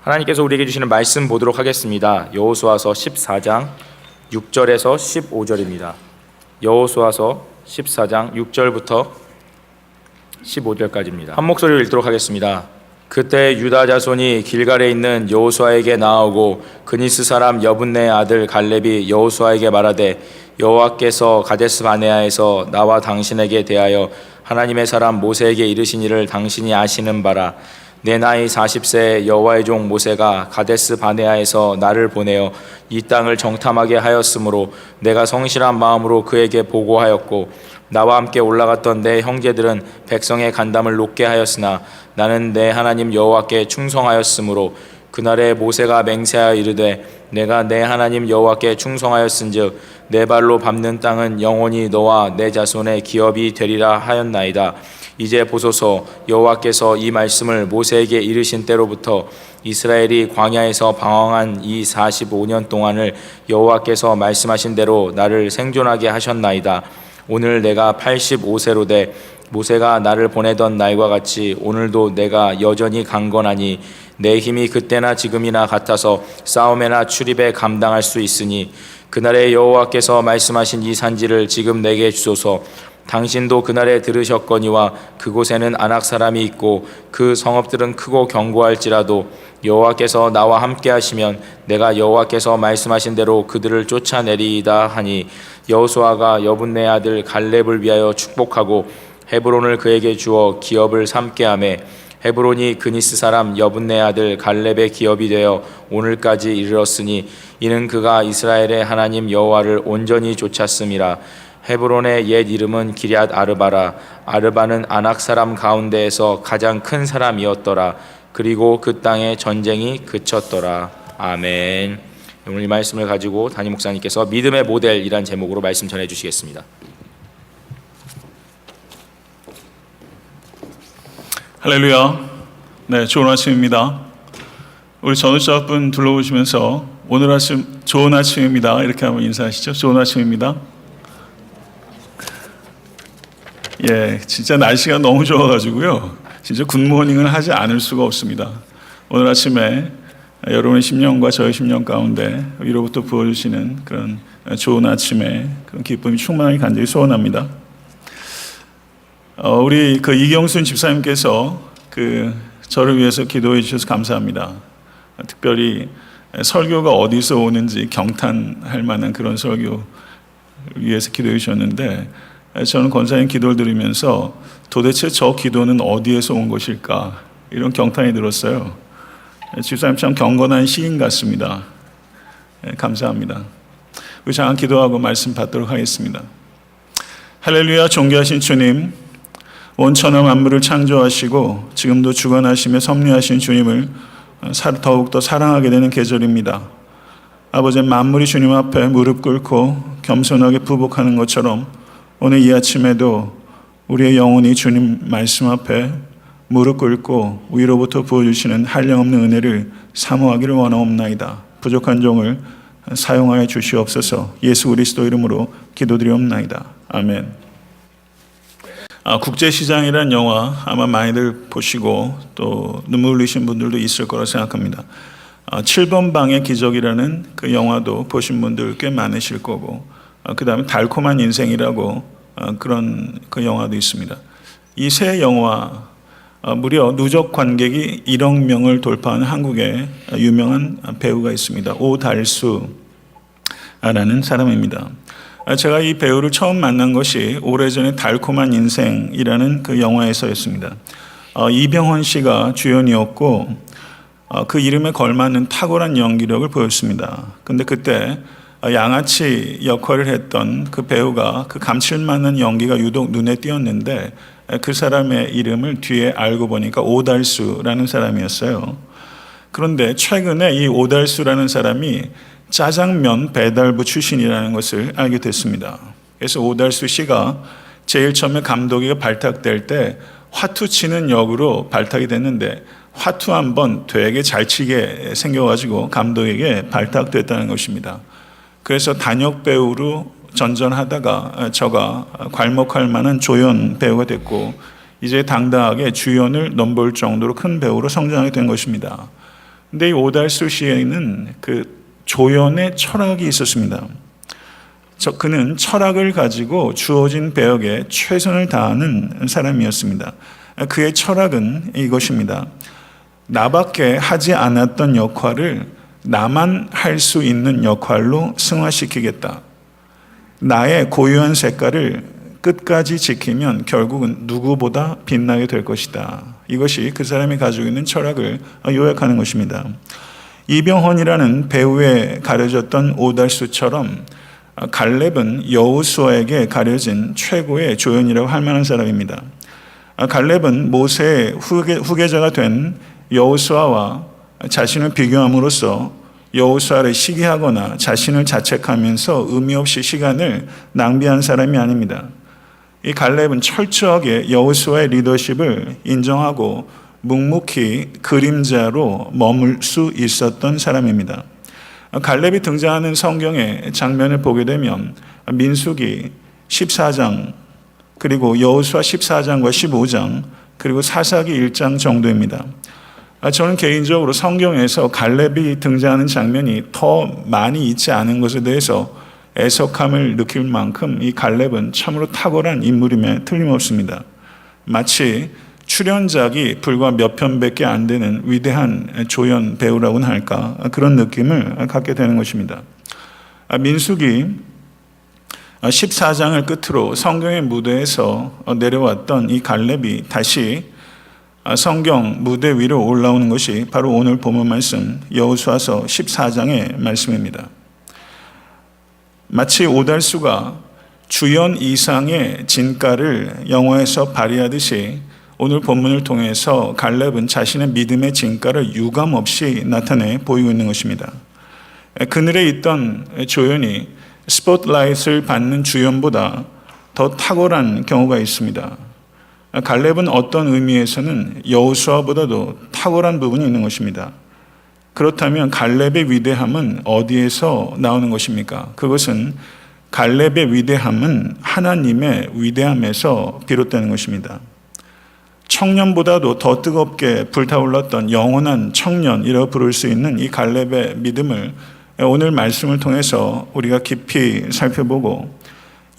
하나님께서 우리에게 주시는 말씀 보도록 하겠습니다. 여호수아서 14장 6절에서 15절입니다. 여호수아서 14장 6절부터 15절까지입니다. 한 목소리로 읽도록 하겠습니다. 그때 유다 자손이 길갈에 있는 여호수아에게 나아오고 그니스 사람 여분네의 아들 갈렙이 여호수아에게 말하되 여호와께서 가데스 바네아에서 나와 당신에게 대하여 하나님의 사람 모세에게 이르신 일을 당신이 아시는 바라. 내 나이 40세에 여호와의 종 모세가 가데스 바네아에서 나를 보내어 이 땅을 정탐하게 하였으므로 내가 성실한 마음으로 그에게 보고하였고 나와 함께 올라갔던 내 형제들은 백성의 간담을 높게 하였으나 나는 내 하나님 여호와께 충성하였으므로 그날에 모세가 맹세하여 이르되 내가 내 하나님 여호와께 충성하였은즉 내 발로 밟는 땅은 영원히 너와 내 자손의 기업이 되리라 하였나이다. 이제 보소서, 여호와께서 이 말씀을 모세에게 이르신 때로부터 이스라엘이 광야에서 방황한 이 45년 동안을 여호와께서 말씀하신 대로 나를 생존하게 하셨나이다. 오늘 내가 85세로 돼 모세가 나를 보내던 날과 같이 오늘도 내가 여전히 강건하니 내 힘이 그때나 지금이나 같아서 싸움에나 출입에 감당할 수 있으니 그날에 여호와께서 말씀하신 이 산지를 지금 내게 주소서. 당신도 그날에 들으셨거니와 그곳에는 아낙 사람이 있고 그 성읍들은 크고 견고할지라도 여호와께서 나와 함께 하시면 내가 여호와께서 말씀하신 대로 그들을 쫓아내리이다 하니 여호수아가 여분네 아들 갈렙을 위하여 축복하고 헤브론을 그에게 주어 기업을 삼게 하매 헤브론이 그니스 사람 여분네 아들 갈렙의 기업이 되어 오늘까지 이르렀으니 이는 그가 이스라엘의 하나님 여호와를 온전히 쫓았음이라. 헤브론의 옛 이름은 기럇 아르바라. 아르바는 아낙 사람 가운데에서 가장 큰 사람이었더라. 그리고 그 땅에 전쟁이 그쳤더라. 아멘. 오늘 이 말씀을 가지고 담임 목사님께서 믿음의 모델이란 제목으로 말씀 전해 주시겠습니다. 할렐루야. 네, 좋은 아침입니다. 우리 전우자분 둘러보시면서 오늘 아침 좋은 아침입니다 이렇게 한번 인사하시죠. 좋은 아침입니다. 예, 진짜 날씨가 너무 좋아가지고요. 진짜 굿모닝을 하지 않을 수가 없습니다. 오늘 아침에 여러분의 심령과 저의 심령 가운데 위로부터 부어주시는 그런 좋은 아침에 그런 기쁨이 충만하게 간절히 소원합니다. 우리 이경순 집사님께서 저를 위해서 기도해 주셔서 감사합니다. 특별히 설교가 어디서 오는지 경탄할 만한 그런 설교 위해서 기도해 주셨는데 저는 권사님 기도를 들으면서 도대체 저 기도는 어디에서 온 것일까 이런 경탄이 들었어요. 집사님 참 경건한 시인 같습니다. 감사합니다. 우리 잠깐 기도하고 말씀 받도록 하겠습니다. 할렐루야. 존귀하신 주님, 온 천하 만물을 창조하시고 지금도 주관하시며 섭리하신 주님을 더욱더 사랑하게 되는 계절입니다. 아버지, 만물이 주님 앞에 무릎 꿇고 겸손하게 부복하는 것처럼 오늘 이 아침에도 우리의 영혼이 주님 말씀 앞에 무릎 꿇고 위로부터 부어주시는 한량없는 은혜를 사모하기를 원하옵나이다. 부족한 종을 사용하여 주시옵소서. 예수 그리스도 이름으로 기도드리옵나이다. 아멘. 국제시장이라는 영화 아마 많이들 보시고 또 눈물 흘리신 분들도 있을 거라 생각합니다. 7번 방의 기적이라는 그 영화도 보신 분들 꽤 많으실 거고 그 다음에 달콤한 인생이라고 그런 그 영화도 있습니다. 이 세 영화 무려 누적 관객이 1억 명을 돌파한 한국의 유명한 배우가 있습니다. 오달수라는 사람입니다. 제가 이 배우를 처음 만난 것이 오래전에 달콤한 인생이라는 그 영화에서였습니다. 이병헌 씨가 주연이었고 그 이름에 걸맞는 탁월한 연기력을 보였습니다. 근데 그때 양아치 역할을 했던 그 배우가 그 감칠맛난 연기가 유독 눈에 띄었는데 그 사람의 이름을 뒤에 알고 보니까 오달수라는 사람이었어요. 그런데 최근에 이 오달수라는 사람이 짜장면 배달부 출신이라는 것을 알게 됐습니다. 그래서 오달수 씨가 제일 처음에 감독이 발탁될 때 화투 치는 역으로 발탁이 됐는데 화투 한번 되게 잘 치게 생겨가지고 감독에게 발탁됐다는 것입니다. 그래서 단역 배우로 전전하다가 저가 괄목할 만한 조연 배우가 됐고 이제 당당하게 주연을 넘볼 정도로 큰 배우로 성장하게 된 것입니다. 근데 이 오달수 씨에는 그 조연의 철학이 있었습니다. 그는 철학을 가지고 주어진 배역에 최선을 다하는 사람이었습니다. 그의 철학은 이것입니다. 나밖에 하지 않았던 역할을 나만 할 수 있는 역할로 승화시키겠다. 나의 고유한 색깔을 끝까지 지키면 결국은 누구보다 빛나게 될 것이다. 이것이 그 사람이 가지고 있는 철학을 요약하는 것입니다. 이병헌이라는 배우에 가려졌던 오달수처럼 갈렙은 여호수아에게 가려진 최고의 조연이라고 할 만한 사람입니다. 갈렙은 모세의 후계자가 된 여호수아와 자신을 비교함으로써 여호수아를 시기하거나 자신을 자책하면서 의미 없이 시간을 낭비한 사람이 아닙니다. 이 갈렙은 철저하게 여호수아의 리더십을 인정하고 묵묵히 그림자로 머물 수 있었던 사람입니다. 갈렙이 등장하는 성경의 장면을 보게 되면 민수기 14장 그리고 여호수아 14장과 15장 그리고 사사기 1장 정도입니다. 저는 개인적으로 성경에서 갈렙이 등장하는 장면이 더 많이 있지 않은 것에 대해서 애석함을 느낄 만큼 이 갈렙은 참으로 탁월한 인물임에 틀림없습니다. 마치 출연작이 불과 몇 편밖에 안 되는 위대한 조연 배우라고는 할까, 그런 느낌을 갖게 되는 것입니다. 민수기 14장을 끝으로 성경의 무대에서 내려왔던 이 갈렙이 다시 성경 무대 위로 올라오는 것이 바로 오늘 본문 말씀 여호수아서 14장의 말씀입니다. 마치 오달수가 주연 이상의 진가를 영화에서 발휘하듯이 오늘 본문을 통해서 갈렙은 자신의 믿음의 진가를 유감없이 나타내 보이고 있는 것입니다. 그늘에 있던 조연이 스포트라이트를 받는 주연보다 더 탁월한 경우가 있습니다. 갈렙은 어떤 의미에서는 여호수아보다도 탁월한 부분이 있는 것입니다. 그렇다면 갈렙의 위대함은 어디에서 나오는 것입니까? 그것은 갈렙의 위대함은 하나님의 위대함에서 비롯되는 것입니다. 청년보다도 더 뜨겁게 불타올랐던 영원한 청년이라고 부를 수 있는 이 갈렙의 믿음을 오늘 말씀을 통해서 우리가 깊이 살펴보고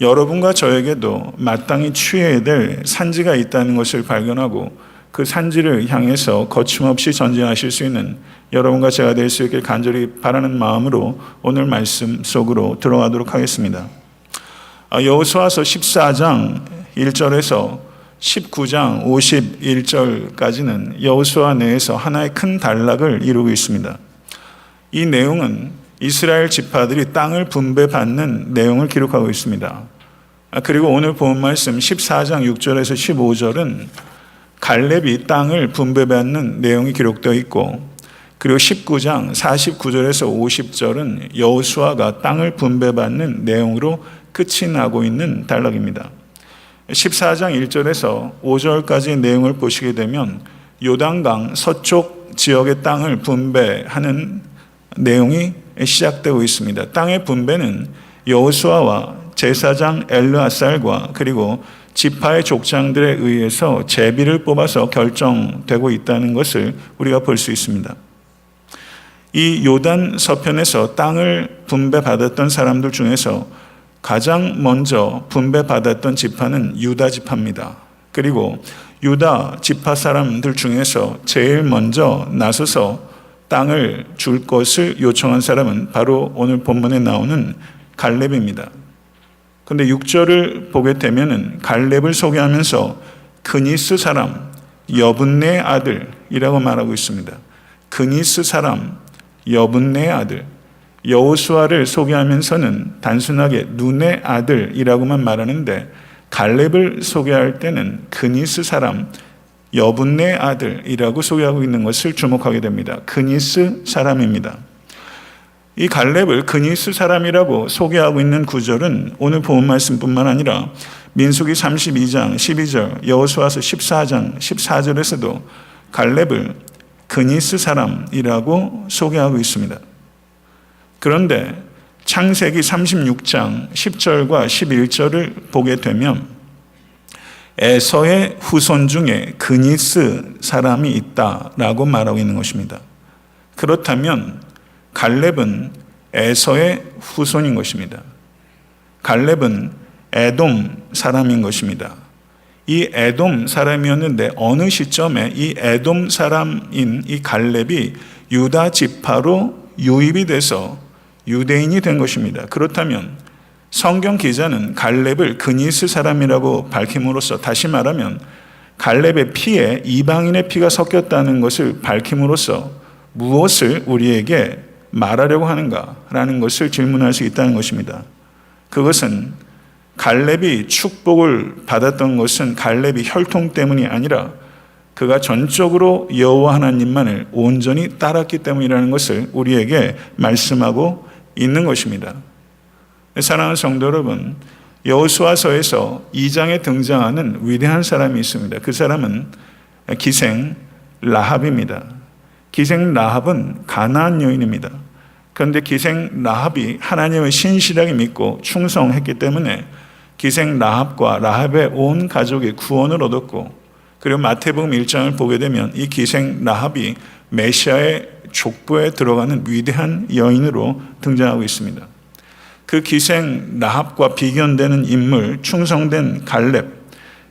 여러분과 저에게도 마땅히 취해야 될 산지가 있다는 것을 발견하고 그 산지를 향해서 거침없이 전진하실 수 있는 여러분과 제가 될 수 있길 간절히 바라는 마음으로 오늘 말씀 속으로 들어가도록 하겠습니다. 여호수아서 14장 1절에서 19장 51절까지는 여호수아 내에서 하나의 큰 단락을 이루고 있습니다. 이 내용은 이스라엘 지파들이 땅을 분배받는 내용을 기록하고 있습니다. 그리고 오늘 본 말씀 14장 6절에서 15절은 갈렙이 땅을 분배받는 내용이 기록되어 있고, 그리고 19장 49절에서 50절은 여호수아가 땅을 분배받는 내용으로 끝이 나고 있는 단락입니다. 14장 1절에서 5절까지의 내용을 보시게 되면 요단강 서쪽 지역의 땅을 분배하는 내용이 시작되고 있습니다. 땅의 분배는 여호수아와 제사장 엘르아살과 그리고 지파의 족장들에 의해서 제비를 뽑아서 결정되고 있다는 것을 우리가 볼 수 있습니다. 이 요단 서편에서 땅을 분배받았던 사람들 중에서 가장 먼저 분배받았던 지파는 유다 지파입니다. 그리고 유다 지파 사람들 중에서 제일 먼저 나서서 땅을 줄 것을 요청한 사람은 바로 오늘 본문에 나오는 갈렙입니다. 그런데 6절을 보게 되면은 갈렙을 소개하면서 그니스 사람 여분네 아들이라고 말하고 있습니다. 그니스 사람 여분네 아들. 여호수아를 소개하면서는 단순하게 눈의 아들이라고만 말하는데 갈렙을 소개할 때는 그니스 사람 여분네 아들이라고 소개하고 있는 것을 주목하게 됩니다. 그니스 사람입니다. 이 갈렙을 그니스 사람이라고 소개하고 있는 구절은 오늘 본 말씀뿐만 아니라 민수기 32장 12절, 여호수아서 14장 14절에서도 갈렙을 그니스 사람이라고 소개하고 있습니다. 그런데 창세기 36장 10절과 11절을 보게 되면 에서의 후손 중에 그니스 사람이 있다라고 말하고 있는 것입니다. 그렇다면 갈렙은 에서의 후손인 것입니다. 갈렙은 에돔 사람인 것입니다. 이 에돔 사람이었는데 어느 시점에 이 에돔 사람인 이 갈렙이 유다 지파로 유입이 돼서 유대인이 된 것입니다. 그렇다면 성경 기자는 갈렙을 그니스 사람이라고 밝힘으로써, 다시 말하면 갈렙의 피에 이방인의 피가 섞였다는 것을 밝힘으로써 무엇을 우리에게 말하려고 하는가라는 것을 질문할 수 있다는 것입니다. 그것은 갈렙이 축복을 받았던 것은 갈렙이 혈통 때문이 아니라 그가 전적으로 여호와 하나님만을 온전히 따랐기 때문이라는 것을 우리에게 말씀하고 있는 것입니다. 사랑하는 성도 여러분, 여호수아서에서 2장에 등장하는 위대한 사람이 있습니다. 그 사람은 기생 라합입니다. 기생 라합은 가나안 여인입니다. 그런데 기생 라합이 하나님을 신실하게 믿고 충성했기 때문에 기생 라합과 라합의 온 가족이 구원을 얻었고, 그리고 마태복음 1장을 보게 되면 이 기생 라합이 메시아의 족보에 들어가는 위대한 여인으로 등장하고 있습니다. 그 기생 라합과 비견되는 인물, 충성된 갈렙,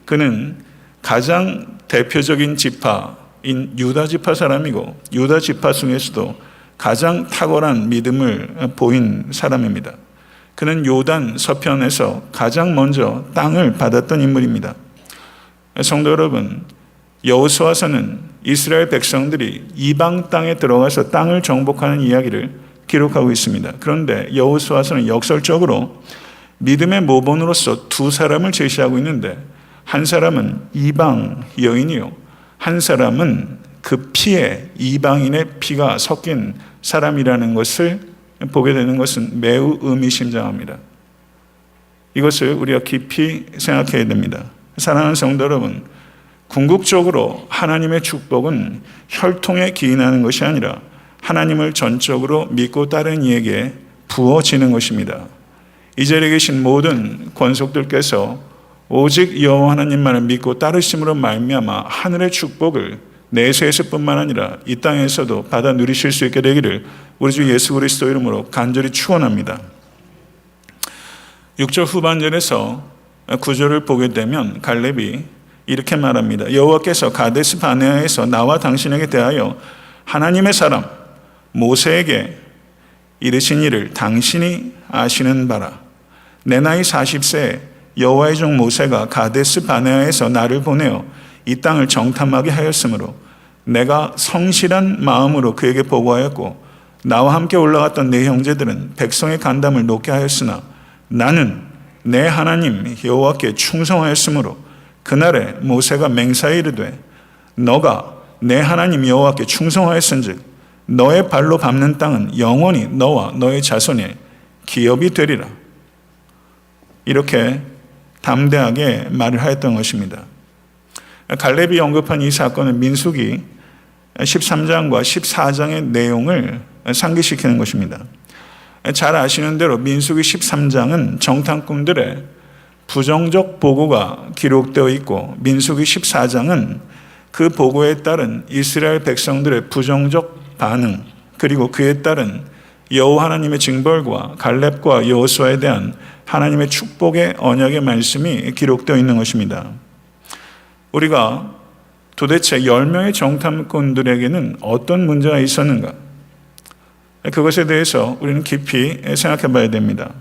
그는 가장 대표적인 지파인 유다 지파 사람이고 유다 지파 중에서도 가장 탁월한 믿음을 보인 사람입니다. 그는 요단 서편에서 가장 먼저 땅을 받았던 인물입니다. 성도 여러분, 여호수아서는 이스라엘 백성들이 이방 땅에 들어가서 땅을 정복하는 이야기를 기록하고 있습니다. 그런데 여호수아서는 역설적으로 믿음의 모본으로서 두 사람을 제시하고 있는데, 한 사람은 이방 여인이요, 한 사람은 그 피에 이방인의 피가 섞인 사람이라는 것을 보게 되는 것은 매우 의미심장합니다. 이것을 우리가 깊이 생각해야 됩니다. 사랑하는 성도 여러분, 궁극적으로 하나님의 축복은 혈통에 기인하는 것이 아니라 하나님을 전적으로 믿고 따르는 이에게 부어지는 것입니다. 이 자리에 계신 모든 권속들께서 오직 여호와 하나님만을 믿고 따르심으로 말미암아 하늘의 축복을 내세에서뿐만 아니라 이 땅에서도 받아 누리실 수 있게 되기를 우리 주 예수 그리스도 이름으로 간절히 축원합니다. 6절 후반절에서 9절을 보게 되면 갈렙이 이렇게 말합니다. 여호와께서 가데스 바네아에서 나와 당신에게 대하여 하나님의 사람 모세에게 이르신 일을 당신이 아시는 바라. 내 나이 40세에 여호와의 종 모세가 가데스 바네아에서 나를 보내어 이 땅을 정탐하게 하였으므로 내가 성실한 마음으로 그에게 보고하였고, 나와 함께 올라갔던 내 형제들은 백성의 간담을 높게 하였으나 나는 내 하나님 여호와께 충성하였으므로 그날에 모세가 맹세하여 이르되 너가 내 하나님 여호와께 충성하였은즉 너의 발로 밟는 땅은 영원히 너와 너의 자손의 기업이 되리라. 이렇게 담대하게 말을 하였던 것입니다. 갈렙이 언급한 이 사건은 민수기 13장과 14장의 내용을 상기시키는 것입니다. 잘 아시는 대로 민수기 13장은 정탐꾼들의 부정적 보고가 기록되어 있고, 민수기 14장은 그 보고에 따른 이스라엘 백성들의 부정적 반응, 그리고 그에 따른 여호와 하나님의 징벌과 갈렙과 여호수아에 대한 하나님의 축복의 언약의 말씀이 기록되어 있는 것입니다. 우리가 도대체 10명의 정탐꾼들에게는 어떤 문제가 있었는가? 그것에 대해서 우리는 깊이 생각해 봐야 됩니다.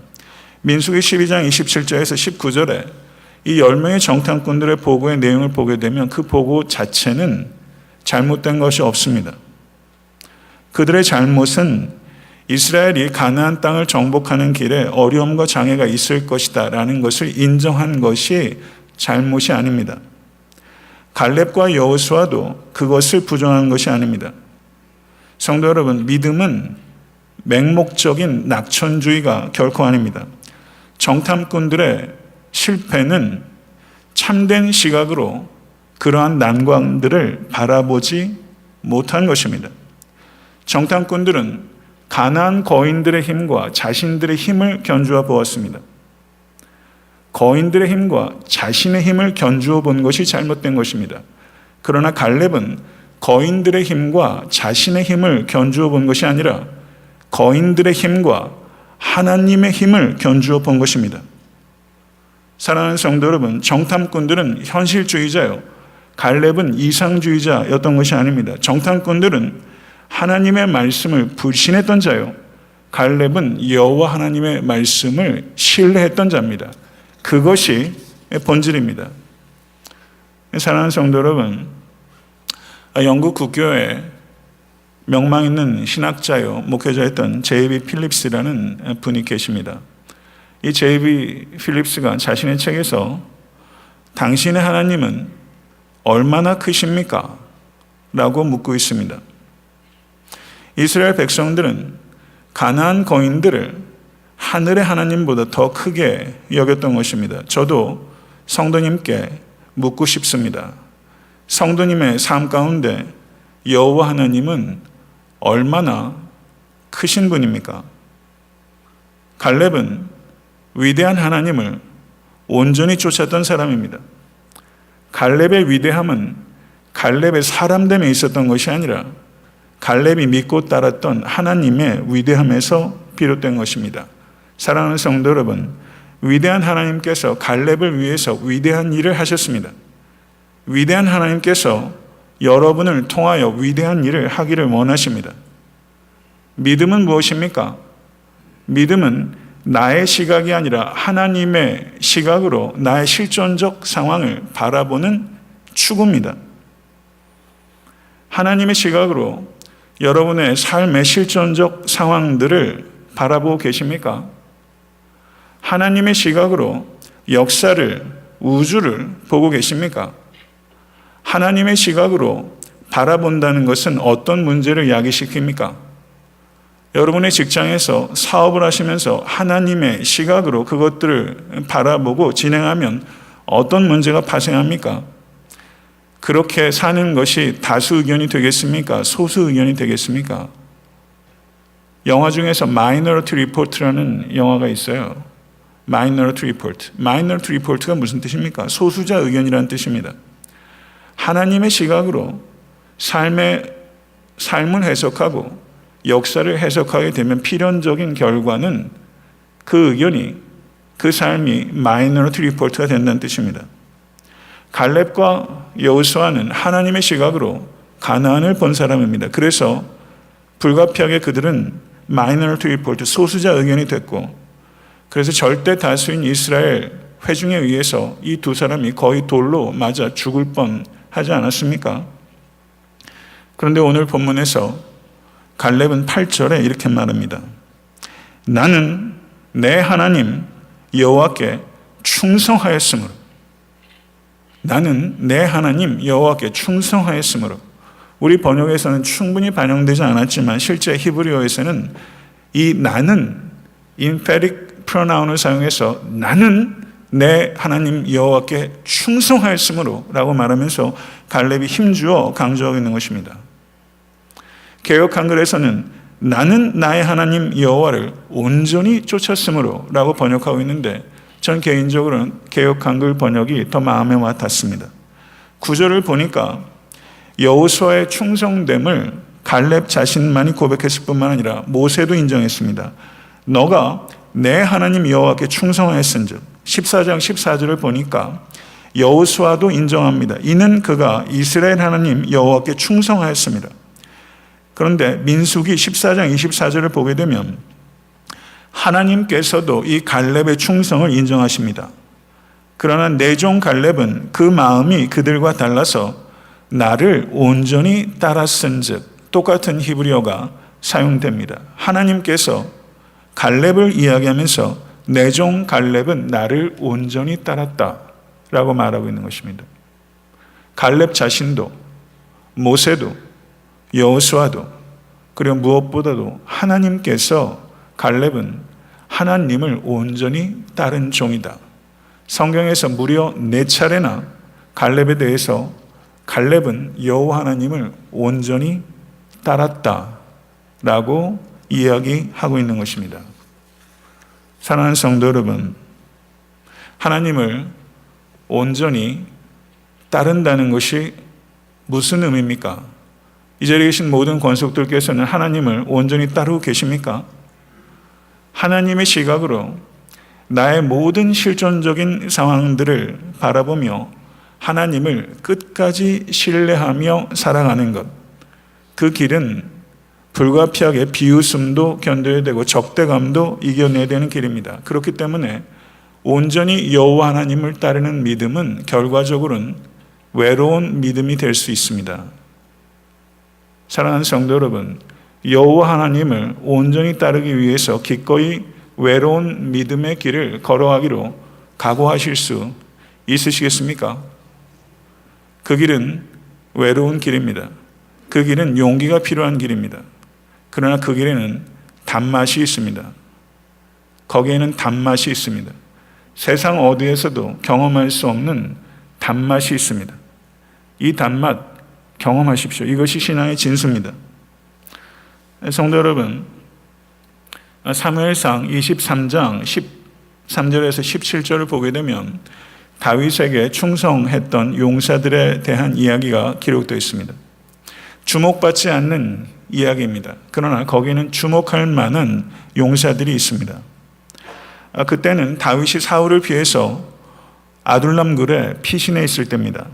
민수기 12장 27절에서 19절에 이 10명의 정탐꾼들의 보고의 내용을 보게 되면 그 보고 자체는 잘못된 것이 없습니다. 그들의 잘못은 이스라엘이 가나안 땅을 정복하는 길에 어려움과 장애가 있을 것이다 라는 것을 인정한 것이 잘못이 아닙니다. 갈렙과 여호수아도 그것을 부정한 것이 아닙니다. 성도 여러분, 믿음은 맹목적인 낙천주의가 결코 아닙니다. 정탐꾼들의 실패는 참된 시각으로 그러한 난관들을 바라보지 못한 것입니다. 정탐꾼들은 가나안 거인들의 힘과 자신들의 힘을 견주어 보았습니다. 거인들의 힘과 자신의 힘을 견주어 본 것이 잘못된 것입니다. 그러나 갈렙은 거인들의 힘과 자신의 힘을 견주어 본 것이 아니라 거인들의 힘과 하나님의 힘을 견주어 본 것입니다. 사랑하는 성도 여러분, 정탐꾼들은 현실주의자요, 갈렙은 이상주의자였던 것이 아닙니다. 정탐꾼들은 하나님의 말씀을 불신했던 자요, 갈렙은 여호와 하나님의 말씀을 신뢰했던 자입니다. 그것이 본질입니다. 사랑하는 성도 여러분, 영국 국교에 명망 있는 신학자요 목회자였던 제이비 필립스라는 분이 계십니다. 이 제이비 필립스가 자신의 책에서 당신의 하나님은 얼마나 크십니까? 라고 묻고 있습니다. 이스라엘 백성들은 가나안 거인들을 하늘의 하나님보다 더 크게 여겼던 것입니다. 저도 성도님께 묻고 싶습니다. 성도님의 삶 가운데 여호와 하나님은 얼마나 크신 분입니까? 갈렙은 위대한 하나님을 온전히 쫓았던 사람입니다. 갈렙의 위대함은 갈렙의 사람됨에 있었던 것이 아니라 갈렙이 믿고 따랐던 하나님의 위대함에서 비롯된 것입니다. 사랑하는 성도 여러분, 위대한 하나님께서 갈렙을 위해서 위대한 일을 하셨습니다. 위대한 하나님께서 여러분을 통하여 위대한 일을 하기를 원하십니다. 믿음은 무엇입니까? 믿음은 나의 시각이 아니라 하나님의 시각으로 나의 실존적 상황을 바라보는 추구입니다. 하나님의 시각으로 여러분의 삶의 실존적 상황들을 바라보고 계십니까? 하나님의 시각으로 역사를, 우주를 보고 계십니까? 하나님의 시각으로 바라본다는 것은 어떤 문제를 야기시킵니까? 여러분의 직장에서 사업을 하시면서 하나님의 시각으로 그것들을 바라보고 진행하면 어떤 문제가 발생합니까? 그렇게 사는 것이 다수 의견이 되겠습니까? 소수 의견이 되겠습니까? 영화 중에서 Minority Report라는 영화가 있어요. Minority Report. Minority Report가 무슨 뜻입니까? 소수자 의견이라는 뜻입니다. 하나님의 시각으로 삶을 해석하고 역사를 해석하게 되면 필연적인 결과는 그 의견이, 그 삶이 Minority Report가 된다는 뜻입니다. 갈렙과 여호수아는 하나님의 시각으로 가나안을 본 사람입니다. 그래서 불가피하게 그들은 Minority Report, 소수자 의견이 됐고, 그래서 절대 다수인 이스라엘 회중에 의해서 이 두 사람이 거의 돌로 맞아 죽을 뻔하지 않았습니까? 그런데 오늘 본문에서 갈렙은 8절에 이렇게 말합니다. 나는 내 하나님 여호와께 충성하였으므로, 나는 내 하나님 여호와께 충성하였으므로. 우리 번역에서는 충분히 반영되지 않았지만 실제 히브리어에서는 이 나는 emphatic pronoun을 사용해서 나는 내 하나님 여호와께 충성하였으므로 라고 말하면서 갈렙이 힘주어 강조하고 있는 것입니다. 개역 한글에서는 나는 나의 하나님 여호와를 온전히 쫓았으므로 라고 번역하고 있는데, 전 개인적으로는 개역 한글 번역이 더 마음에 와 닿습니다. 구절을 보니까 여호수아의 충성됨을 갈렙 자신만이 고백했을 뿐만 아니라 모세도 인정했습니다. 너가 내 하나님 여호와께 충성하였은즉, 14장 14절을 보니까 여호수아도 인정합니다. 이는 그가 이스라엘 하나님 여호와께 충성하였습니다. 그런데 민수기 14장 24절을 보게 되면 하나님께서도 이 갈렙의 충성을 인정하십니다. 그러나 내종 갈렙은 그 마음이 그들과 달라서 나를 온전히 따랐은즉, 똑같은 히브리어가 사용됩니다. 하나님께서 갈렙을 이야기하면서 내종 갈렙은 나를 온전히 따랐다 라고 말하고 있는 것입니다. 갈렙 자신도, 모세도, 여호수아도, 그리고 무엇보다도 하나님께서 갈렙은 하나님을 온전히 따른 종이다. 성경에서 무려 4차례나 갈렙에 대해서 갈렙은 여호와 하나님을 온전히 따랐다라고 이야기하고 있는 것입니다. 사랑하는 성도 여러분, 하나님을 온전히 따른다는 것이 무슨 의미입니까? 이 자리에 계신 모든 권속들께서는 하나님을 온전히 따르고 계십니까? 하나님의 시각으로 나의 모든 실존적인 상황들을 바라보며 하나님을 끝까지 신뢰하며 살아가는 것, 그 길은 불가피하게 비웃음도 견뎌야 되고 적대감도 이겨내야 되는 길입니다. 그렇기 때문에 온전히 여호와 하나님을 따르는 믿음은 결과적으로는 외로운 믿음이 될 수 있습니다. 사랑하는 성도 여러분, 여호와 하나님을 온전히 따르기 위해서 기꺼이 외로운 믿음의 길을 걸어가기로 각오하실 수 있으시겠습니까? 그 길은 외로운 길입니다. 그 길은 용기가 필요한 길입니다. 그러나 그 길에는 단맛이 있습니다. 거기에는 단맛이 있습니다. 세상 어디에서도 경험할 수 없는 단맛이 있습니다. 이 단맛 경험하십시오. 이것이 신앙의 진수입니다. 성도 여러분, 사무엘상 23장 13절에서 17절을 보게 되면 다윗에게 충성했던 용사들에 대한 이야기가 기록되어 있습니다. 주목받지 않는 이야기입니다. 그러나 거기는 주목할 만한 용사들이 있습니다. 그때는 다윗이 사울을 피해서 아둘람 굴에 피신해 있을 때입니다.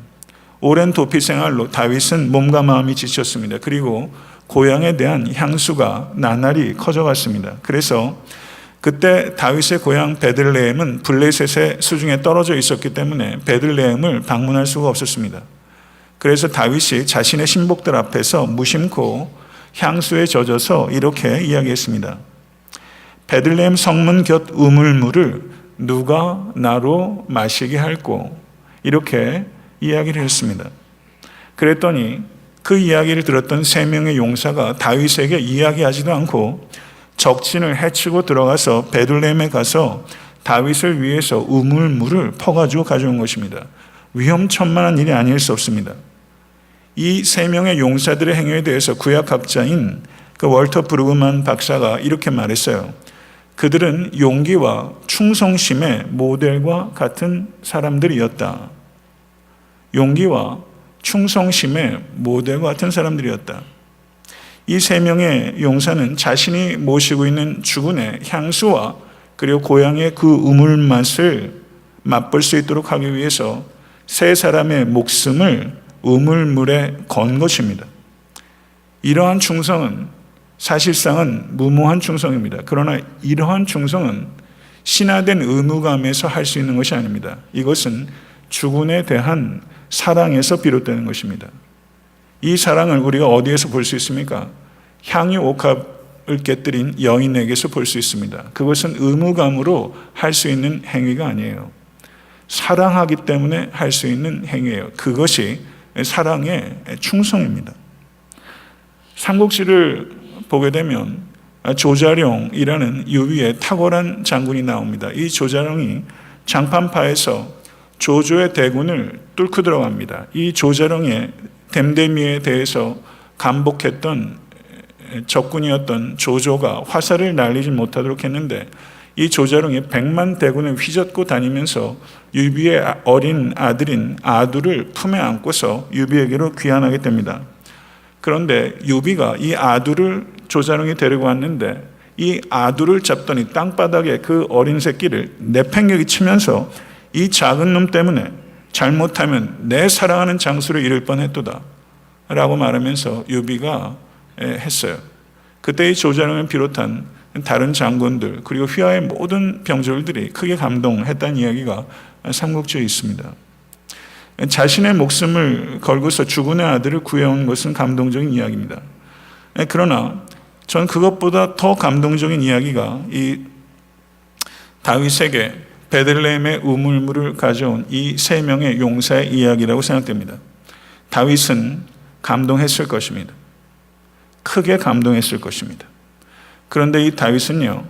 오랜 도피 생활로 다윗은 몸과 마음이 지쳤습니다. 그리고 고향에 대한 향수가 나날이 커져갔습니다. 그래서 그때 다윗의 고향 베들레헴은 블레셋의 수중에 떨어져 있었기 때문에 베들레헴을 방문할 수가 없었습니다. 그래서 다윗이 자신의 신복들 앞에서 무심코 향수에 젖어서 이렇게 이야기했습니다. 베들레헴 성문 곁 우물물을 누가 나로 마시게 할꼬, 이렇게 이야기를 했습니다. 그랬더니 그 이야기를 들었던 3명의 용사가 다윗에게 이야기하지도 않고 적진을 헤치고 들어가서 베들레헴에 가서 다윗을 위해서 우물물을 퍼가지고 가져온 것입니다. 위험천만한 일이 아닐 수 없습니다. 이 3명의 용사들의 행위에 대해서 구약학자인 그 월터 브루그만 박사가 이렇게 말했어요. 그들은 용기와 충성심의 모델과 같은 사람들이었다. 용기와 충성심의 모델과 같은 사람들이었다. 이 3명의 용사는 자신이 모시고 있는 주군의 향수와 그리고 고향의 그 우물 맛을 맛볼 수 있도록 하기 위해서 3사람의 목숨을 우물물에 건 것입니다. 이러한 충성은 사실상은 무모한 충성입니다. 그러나 이러한 충성은 신화된 의무감에서 할 수 있는 것이 아닙니다. 이것은 주군에 대한 사랑에서 비롯되는 것입니다. 이 사랑을 우리가 어디에서 볼 수 있습니까? 향유 옥합을 깨뜨린 여인에게서 볼 수 있습니다. 그것은 의무감으로 할 수 있는 행위가 아니에요. 사랑하기 때문에 할 수 있는 행위예요. 그것이 사랑의 충성입니다. 삼국지를 보게 되면 조자룡이라는 유비의 탁월한 장군이 나옵니다. 이 조자룡이 장판파에서 조조의 대군을 뚫고 들어갑니다. 이 조자룡의 댐데미에 대해서 감복했던 적군이었던 조조가 화살을 날리지 못하도록 했는데 이 조자룡이 100만 대군을 휘젓고 다니면서 유비의 어린 아들인 아두를 품에 안고서 유비에게로 귀환하게 됩니다. 그런데 유비가 이 아두를 조자룡이 데리고 왔는데 이 아두를 잡더니 땅바닥에 그 어린 새끼를 내팽개기 치면서 이 작은 놈 때문에 잘못하면 내 사랑하는 장수를 잃을 뻔했도다 라고 말하면서 유비가 했어요. 그때 이 조자룡을 비롯한 다른 장군들 그리고 휘하의 모든 병졸들이 크게 감동했다는 이야기가 삼국지에 있습니다. 자신의 목숨을 걸고서 주군의 아들을 구해온 것은 감동적인 이야기입니다. 그러나 전 그것보다 더 감동적인 이야기가 이 다윗에게 베들레헴의 우물물을 가져온 이 3명의 용사의 이야기라고 생각됩니다. 다윗은 감동했을 것입니다. 크게 감동했을 것입니다. 그런데 이 다윗은요,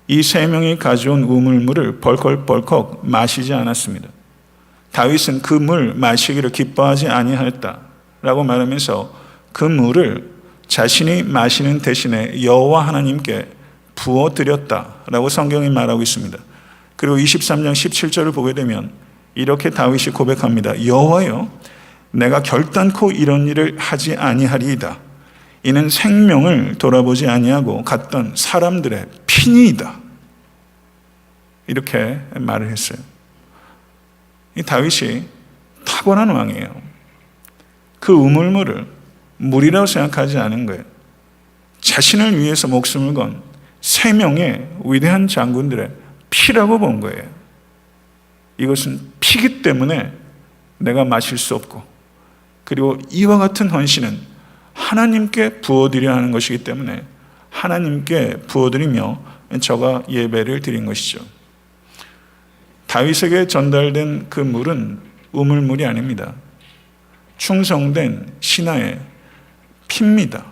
이 3명이 가져온 우물물을 벌컥벌컥 마시지 않았습니다. 다윗은 그 물 마시기를 기뻐하지 아니하였다라고 말하면서 그 물을 자신이 마시는 대신에 여호와 하나님께 부어드렸다라고 성경이 말하고 있습니다. 그리고 23장 17절을 보게 되면 이렇게 다윗이 고백합니다. 여호와여, 내가 결단코 이런 일을 하지 아니하리이다. 이는 생명을 돌아보지 아니하고 갔던 사람들의 핀이다. 이렇게 말을 했어요. 이 다윗이 탁월한 왕이에요. 그 우물물을 물이라고 생각하지 않은 거예요. 자신을 위해서 목숨을 건 세 명의 위대한 장군들의 피라고 본 거예요. 이것은 피기 때문에 내가 마실 수 없고, 그리고 이와 같은 헌신은 하나님께 부어드려야 하는 것이기 때문에 하나님께 부어드리며 저가 예배를 드린 것이죠. 다윗에게 전달된 그 물은 우물물이 아닙니다. 충성된 신하의 피입니다.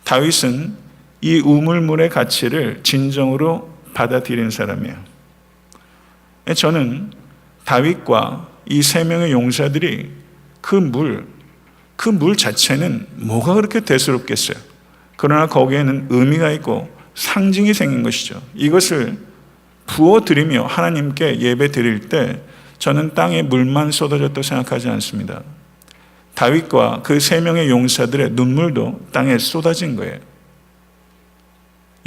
다윗은 이 우물물의 가치를 진정으로 받아들인 사람이에요. 저는 다윗과 이 세 명의 용사들이 그 물 자체는 뭐가 그렇게 대수롭겠어요. 그러나 거기에는 의미가 있고 상징이 생긴 것이죠. 이것을 부어드리며 하나님께 예배 드릴 때 저는 땅에 물만 쏟아졌다고 생각하지 않습니다. 다윗과 그 세 명의 용사들의 눈물도 땅에 쏟아진 거예요.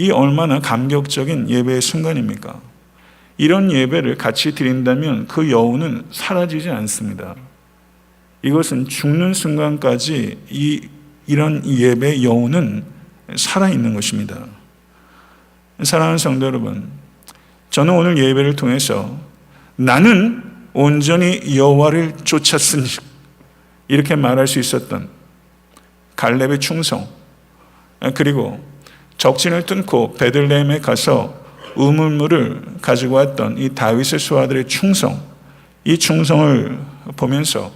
이 얼마나 감격적인 예배의 순간입니까? 이런 예배를 같이 드린다면 그 여운은 사라지지 않습니다. 이것은 죽는 순간까지 이런 예배의 여운은 살아있는 것입니다. 사랑하는 성도 여러분, 저는 오늘 예배를 통해서 나는 온전히 여호와를 쫓았으니 이렇게 말할 수 있었던 갈렙의 충성, 그리고 적진을 뚫고 베들레헴에 가서 우물물을 가지고 왔던 이 다윗의 수하들의 충성, 이 충성을 보면서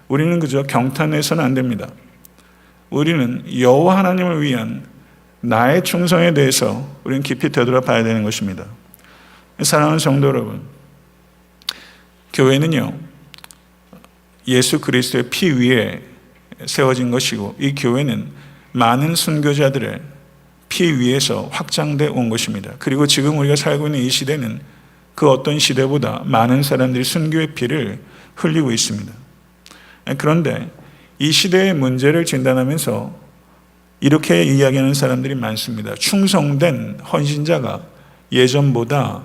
우리는 그저 경탄해서는 안 됩니다. 우리는 여호와 하나님을 위한 나의 충성에 대해서 우리는 깊이 되돌아봐야 되는 것입니다. 사랑하는 성도 여러분, 교회는요, 예수 그리스도의 피 위에 세워진 것이고, 이 교회는 많은 순교자들의 피 위에서 확장돼 온 것입니다. 그리고 지금 우리가 살고 있는 이 시대는 그 어떤 시대보다 많은 사람들이 순교의 피를 흘리고 있습니다. 그런데 이 시대의 문제를 진단하면서 이렇게 이야기하는 사람들이 많습니다. 충성된 헌신자가 예전보다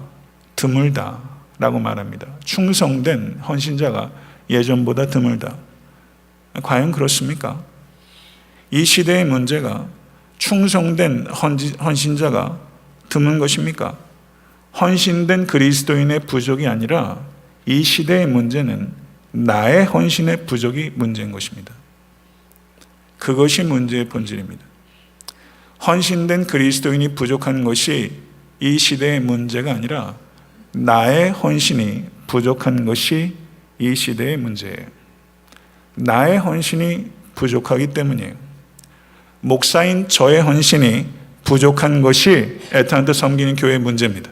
드물다 라고 말합니다. 충성된 헌신자가 예전보다 드물다. 과연 그렇습니까? 이 시대의 문제가 충성된 헌신자가 드문 것입니까? 헌신된 그리스도인의 부족이 아니라 이 시대의 문제는 나의 헌신의 부족이 문제인 것입니다. 그것이 문제의 본질입니다. 헌신된 그리스도인이 부족한 것이 이 시대의 문제가 아니라 나의 헌신이 부족한 것이 이 시대의 문제예요. 나의 헌신이 부족하기 때문이에요. 목사인 저의 헌신이 부족한 것이 애타한테 섬기는 교회의 문제입니다.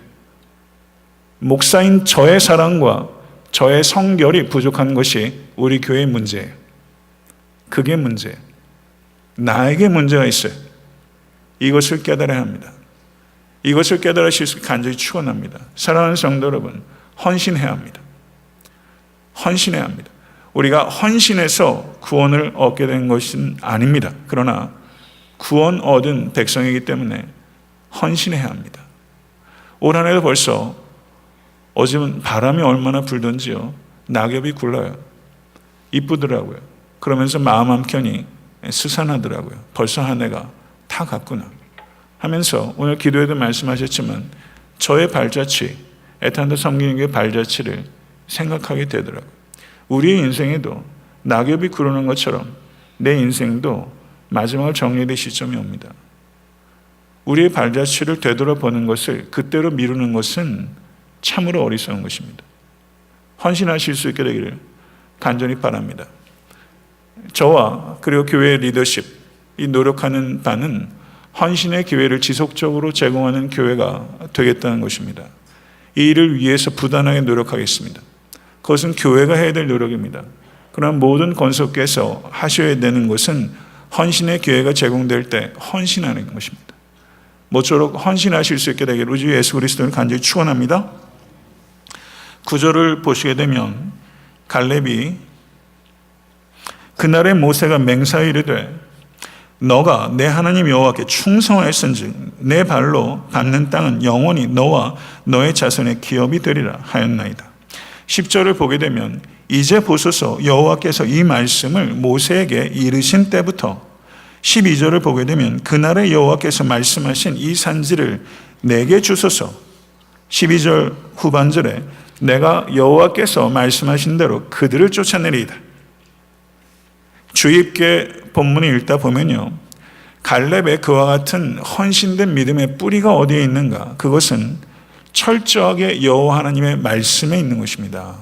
목사인 저의 사랑과 저의 성결이 부족한 것이 우리 교회의 문제예요. 그게 문제예요. 나에게 문제가 있어요. 이것을 깨달아야 합니다. 이것을 깨달으실 수 있게 간절히 축원합니다. 사랑하는 성도 여러분, 헌신해야 합니다. 헌신해야 합니다. 우리가 헌신해서 구원을 얻게 된 것은 아닙니다. 그러나 구원 얻은 백성이기 때문에 헌신해야 합니다. 올 한 해도 벌써 어제는 바람이 얼마나 불던지요. 낙엽이 굴러요. 이쁘더라고요. 그러면서 마음 한켠이 스산하더라고요. 벌써 한 해가 다 갔구나 하면서 오늘 기도에도 말씀하셨지만 저의 발자취, 애타한테 섬기는 게 발자취를 생각하게 되더라고요. 우리의 인생에도 낙엽이 구르는 것처럼 내 인생도 마지막을 정리될 시점이 옵니다. 우리의 발자취를 되돌아보는 것을 그때로 미루는 것은 참으로 어리석은 것입니다. 헌신하실 수 있게 되기를 간절히 바랍니다. 저와 그리고 교회의 리더십, 이 노력하는 바는 헌신의 기회를 지속적으로 제공하는 교회가 되겠다는 것입니다. 이 일을 위해서 부단하게 노력하겠습니다. 그것은 교회가 해야 될 노력입니다. 그러나 모든 건속께서 하셔야 되는 것은 헌신의 기회가 제공될 때 헌신하는 것입니다. 모쪼록 헌신하실 수 있게 되기를 우리 예수 그리스도를 간절히 축원합니다. 구절을 보시게 되면 갈렙이 그날의 모세가 맹세하여 이르되 너가 내 하나님 여호와께 충성하였은즉 내 발로 밟는 땅은 영원히 너와 너의 자손의 기업이 되리라 하였나이다. 10절을 보게 되면 이제 보소서 여호와께서 이 말씀을 모세에게 이르신 때부터 12절을 보게 되면 그날의 여호와께서 말씀하신 이 산지를 내게 주소서. 12절 후반절에 내가 여호와께서 말씀하신 대로 그들을 쫓아내리이다. 주입계 본문을 읽다 보면요, 갈렙의 그와 같은 헌신된 믿음의 뿌리가 어디에 있는가? 그것은 철저하게 여호와 하나님의 말씀에 있는 것입니다.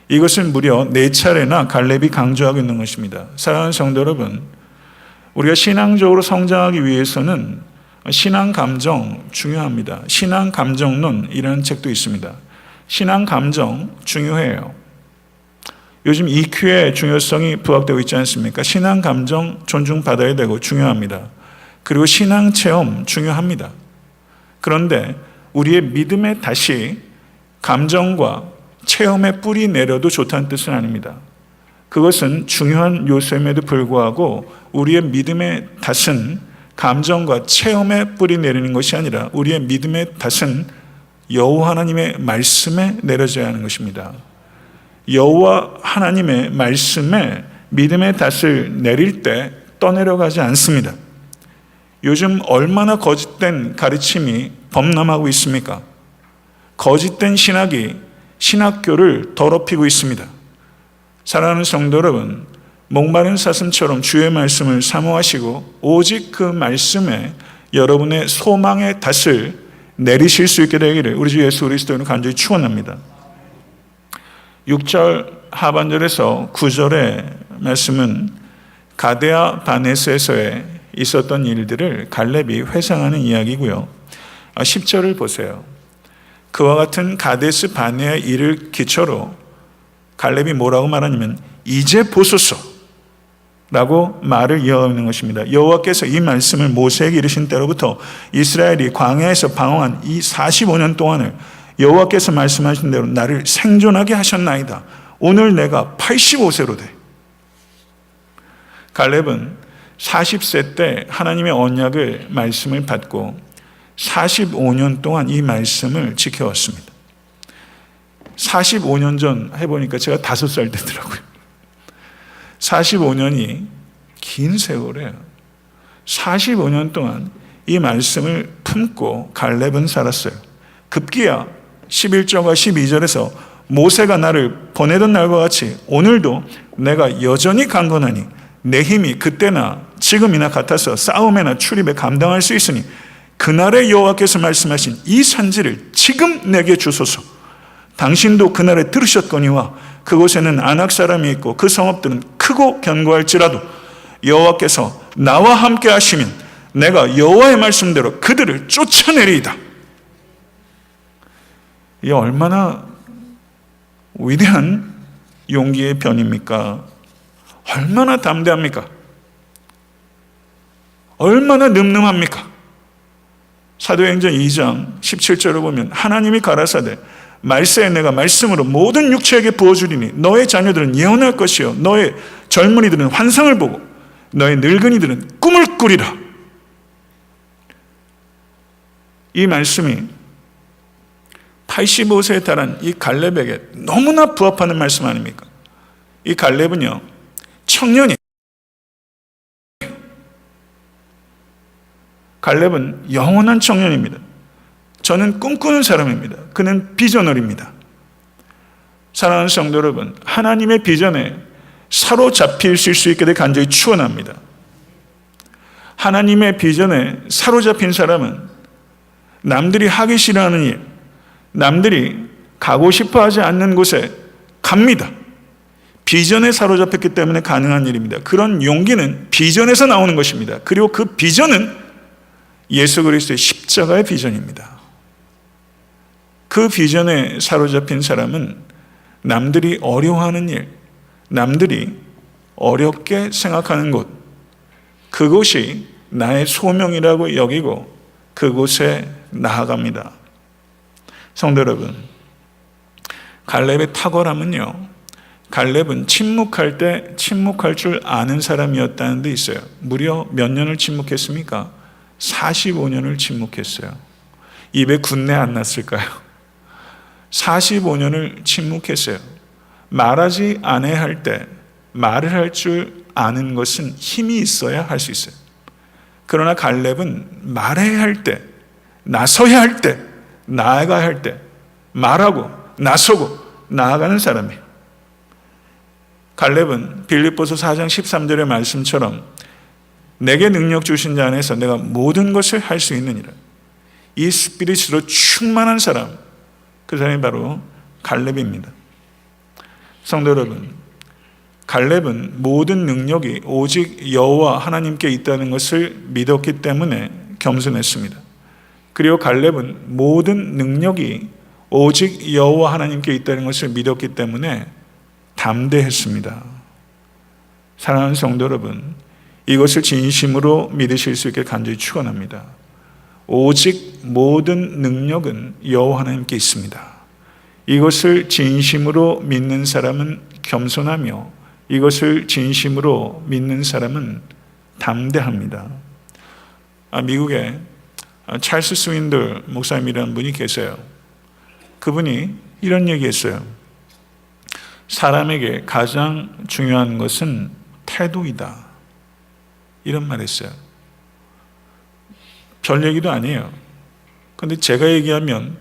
이것은 무려 4차례나 갈렙이 강조하고 있는 것입니다. 사랑하는 성도 여러분, 우리가 신앙적으로 성장하기 위해서는 신앙 감정 중요합니다. 신앙 감정론이라는 책도 있습니다. 신앙 감정 중요해요. 요즘 EQ의 중요성이 부각되고 있지 않습니까? 신앙 감정 존중받아야 되고 중요합니다. 그리고 신앙 체험 중요합니다. 그런데 우리의 믿음에 다시 감정과 체험에 뿌리 내려도 좋다는 뜻은 아닙니다. 그것은 중요한 요소임에도 불구하고 우리의 믿음의 탓은 감정과 체험에 뿌리 내리는 것이 아니라 우리의 믿음의 탓은 여호와 하나님의 말씀에 내려져야 하는 것입니다. 여호와 하나님의 말씀에 믿음의 탓을 내릴 때 떠내려가지 않습니다. 요즘 얼마나 거짓된 가르침이 범람하고 있습니까? 거짓된 신학이 신학교를 더럽히고 있습니다. 사랑하는 성도 여러분, 목마른 사슴처럼 주의 말씀을 사모하시고 오직 그 말씀에 여러분의 소망의 닷을 내리실 수 있게 되기를 우리 주 예수 그리스도로 간절히 축원합니다. 6절 하반절에서 9절의 말씀은 가데아 바네스에서의 있었던 일들을 갈렙이 회상하는 이야기고요. 10절을 보세요. 그와 같은 가데스 바네의 일을 기초로 갈렙이 뭐라고 말하냐면 이제 보소서 라고 말을 이어가는 것입니다. 여호와께서 이 말씀을 모세에게 이르신 때로부터 이스라엘이 광야에서 방황한 이 45년 동안을 여호와께서 말씀하신 대로 나를 생존하게 하셨나이다. 오늘 내가 85세로 돼. 갈렙은 40세 때 하나님의 언약을 말씀을 받고 45년 동안 이 말씀을 지켜왔습니다. 45년 전 해보니까 제가 5살 되더라고요. 45년이 긴 세월이에요. 45년 동안 이 말씀을 품고 갈렙은 살았어요. 급기야 11절과 12절에서 모세가 나를 보내던 날과 같이 오늘도 내가 여전히 강건하니 내 힘이 그때나 지금이나 같아서 싸움에나 출입에 감당할 수 있으니 그날의 여호와께서 말씀하신 이 산지를 지금 내게 주소서. 당신도 그날에 들으셨거니와 그곳에는 아낙 사람이 있고 그 성읍들은 크고 견고할지라도 여호와께서 나와 함께 하시면 내가 여호와의 말씀대로 그들을 쫓아내리이다. 이 얼마나 위대한 용기의 변입니까? 얼마나 담대합니까? 얼마나 늠름합니까? 사도행전 2장 17절을 보면 하나님이 가라사대 말세에 내가 말씀으로 모든 육체에게 부어주리니 너의 자녀들은 예언할 것이요 너의 젊은이들은 환상을 보고 너의 늙은이들은 꿈을 꾸리라. 이 말씀이 85세에 달한 이 갈렙에게 너무나 부합하는 말씀 아닙니까? 이 갈렙은요 청년이 갈렙은 영원한 청년입니다. 저는 꿈꾸는 사람입니다. 그는 비전너리입니다. 사랑하는 성도 여러분, 하나님의 비전에 사로잡히실 수 있게 되 간절히 축원합니다. 하나님의 비전에 사로잡힌 사람은 남들이 하기 싫어하는 일, 남들이 가고 싶어하지 않는 곳에 갑니다. 비전에 사로잡혔기 때문에 가능한 일입니다. 그런 용기는 비전에서 나오는 것입니다. 그리고 그 비전은 예수 그리스도의 십자가의 비전입니다. 그 비전에 사로잡힌 사람은 남들이 어려워하는 일, 남들이 어렵게 생각하는 곳, 그곳이 나의 소명이라고 여기고 그곳에 나아갑니다. 성도 여러분, 갈렙의 탁월함은요 갈렙은 침묵할 때 침묵할 줄 아는 사람이었다는 데 있어요. 무려 몇 년을 침묵했습니까? 45년을 침묵했어요. 입에 군내 안 났을까요? 45년을 침묵했어요. 말하지 않아야 할 때 말을 할 줄 아는 것은 힘이 있어야 할 수 있어요. 그러나 갈렙은 말해야 할 때, 나서야 할 때, 나아가야 할 때 말하고 나서고 나아가는 사람이에요. 갈렙은 빌립보서 4장 13절의 말씀처럼 내게 능력 주신 자 안에서 내가 모든 것을 할 수 있느니라. 이 스피릿으로 충만한 사람, 그 사람이 바로 갈렙입니다. 성도 여러분, 갈렙은 모든 능력이 오직 여호와 하나님께 있다는 것을 믿었기 때문에 겸손했습니다. 그리고 갈렙은 모든 능력이 오직 여호와 하나님께 있다는 것을 믿었기 때문에 담대했습니다. 사랑하는 성도 여러분, 이것을 진심으로 믿으실 수 있게 간절히 축원합니다. 오직 모든 능력은 여호와 하나님께 있습니다. 이것을 진심으로 믿는 사람은 겸손하며 이것을 진심으로 믿는 사람은 담대합니다. 미국에 찰스 스윈들 목사님이라는 분이 계세요. 그분이 이런 얘기했어요. 사람에게 가장 중요한 것은 태도이다. 이런 말 했어요. 별 얘기도 아니에요. 그런데 제가 얘기하면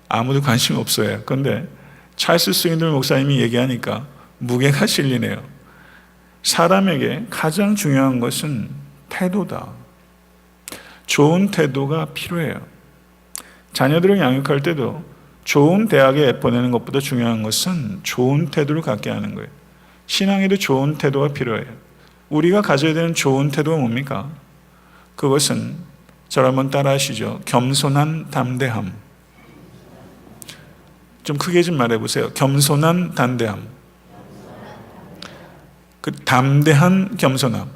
아무도 관심 없어요. 그런데 찰스 스윈들 목사님이 얘기하니까 무게가 실리네요. 사람에게 가장 중요한 것은 태도다. 좋은 태도가 필요해요. 자녀들을 양육할 때도 좋은 대학에 보내는 것보다 중요한 것은 좋은 태도를 갖게 하는 거예요. 신앙에도 좋은 태도가 필요해요. 우리가 가져야 되는 좋은 태도가 뭡니까? 그것은 저를 한번 따라 하시죠. 겸손한 담대함. 좀 크게 좀 말해보세요. 겸손한 담대함. 그 담대한 겸손함.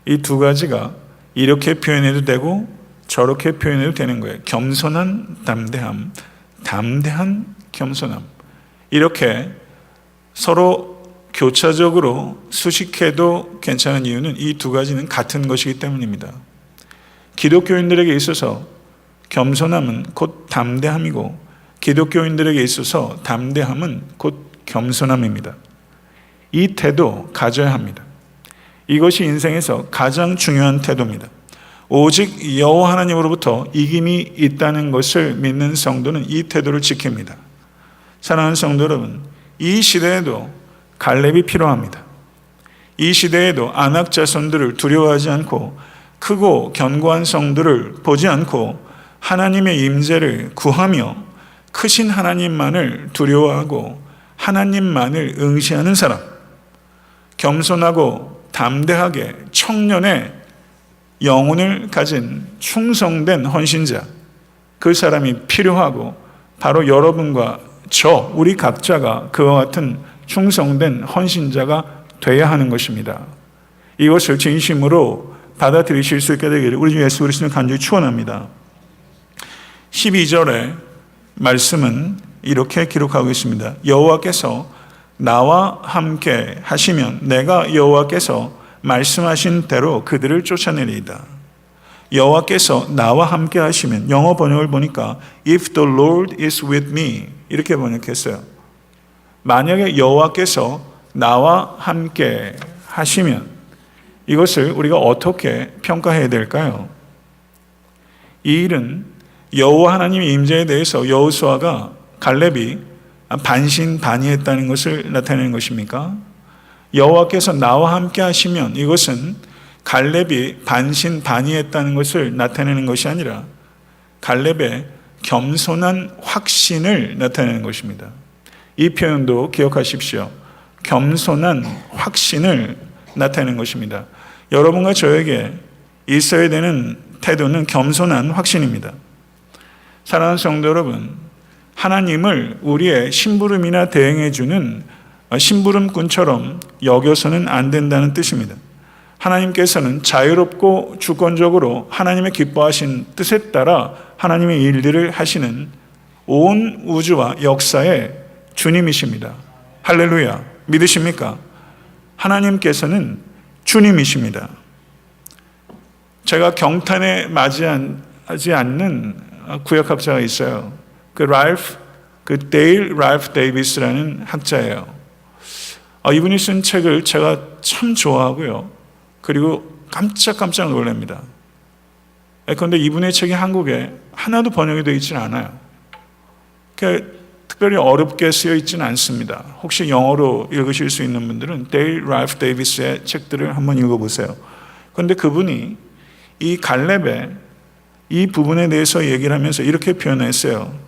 이 두 가지가 이렇게 표현해도 되고 저렇게 표현해도 되는 거예요. 겸손한 담대함, 담대한 겸손함. 이렇게 서로 교차적으로 수식해도 괜찮은 이유는 이 두 가지는 같은 것이기 때문입니다. 기독교인들에게 있어서 겸손함은 곧 담대함이고 기독교인들에게 있어서 담대함은 곧 겸손함입니다. 이 태도 가져야 합니다. 이것이 인생에서 가장 중요한 태도입니다. 오직 여호와 하나님으로부터 이김이 있다는 것을 믿는 성도는 이 태도를 지킵니다. 사랑하는 성도 여러분, 이 시대에도 갈렙이 필요합니다. 이 시대에도 안악 자손들을 두려워하지 않고 크고 견고한 성들을 보지 않고 하나님의 임재를 구하며 크신 하나님만을 두려워하고 하나님만을 응시하는 사람, 겸손하고 담대하게 청년의 영혼을 가진 충성된 헌신자, 그 사람이 필요하고 바로 여러분과 저 우리 각자가 그와 같은 충성된 헌신자가 되어야 하는 것입니다. 이것을 진심으로 받아들이실 수 있게 되기를 우리 주 예수 그리스도는 간절히 축원합니다. 12절의 말씀은 이렇게 기록하고 있습니다. 여호와께서 나와 함께 하시면 내가 여호와께서 말씀하신 대로 그들을 쫓아내리이다. 여호와께서 나와 함께 하시면, 영어 번역을 보니까 If the Lord is with me 이렇게 번역했어요. 만약에 여호와께서 나와 함께 하시면 이것을 우리가 어떻게 평가해야 될까요? 이 일은 여호와 하나님의 임재에 대해서 여호수아가 갈렙이 반신반의했다는 것을 나타내는 것입니까? 여호와께서 나와 함께 하시면 이것은 갈렙이 반신반의했다는 것을 나타내는 것이 아니라 갈렙의 겸손한 확신을 나타내는 것입니다. 이 표현도 기억하십시오. 겸손한 확신을 나타내는 것입니다. 여러분과 저에게 있어야 되는 태도는 겸손한 확신입니다. 사랑하는 성도 여러분, 하나님을 우리의 심부름이나 대행해주는 심부름꾼처럼 여겨서는 안 된다는 뜻입니다. 하나님께서는 자유롭고 주권적으로 하나님의 기뻐하신 뜻에 따라 하나님의 일들을 하시는 온 우주와 역사의 주님이십니다. 할렐루야. 믿으십니까? 하나님께서는 주님이십니다. 제가 경탄에 맞이하지 않는 구약학자가 있어요. 데일 랄프 데이비스라는 학자예요. 이분이 쓴 책을 제가 참 좋아하고요. 그리고 깜짝 놀랍니다. 그런데 이분의 책이 한국에 하나도 번역이 되어 있지는 않아요. 특별히 어렵게 쓰여 있지는 않습니다. 혹시 영어로 읽으실 수 있는 분들은 데일 랄프 데이비스의 책들을 한번 읽어보세요. 그런데 그분이 이 갈렙의 이 부분에 대해서 얘기를 하면서 이렇게 표현했어요.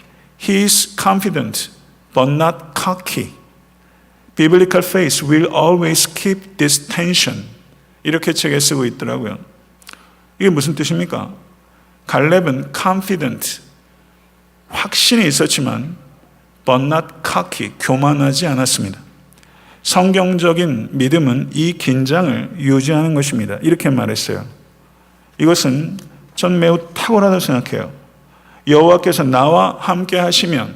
He is confident but not cocky. Biblical faith will always keep this tension. 이렇게 책에 쓰고 있더라고요. 이게 무슨 뜻입니까? 갈렙은 confident, 확신이 있었지만 but not cocky, 교만하지 않았습니다. 성경적인 믿음은 이 긴장을 유지하는 것입니다. 이렇게 말했어요. 이것은 전 매우 탁월하다고 생각해요. 여호와께서 나와 함께 하시면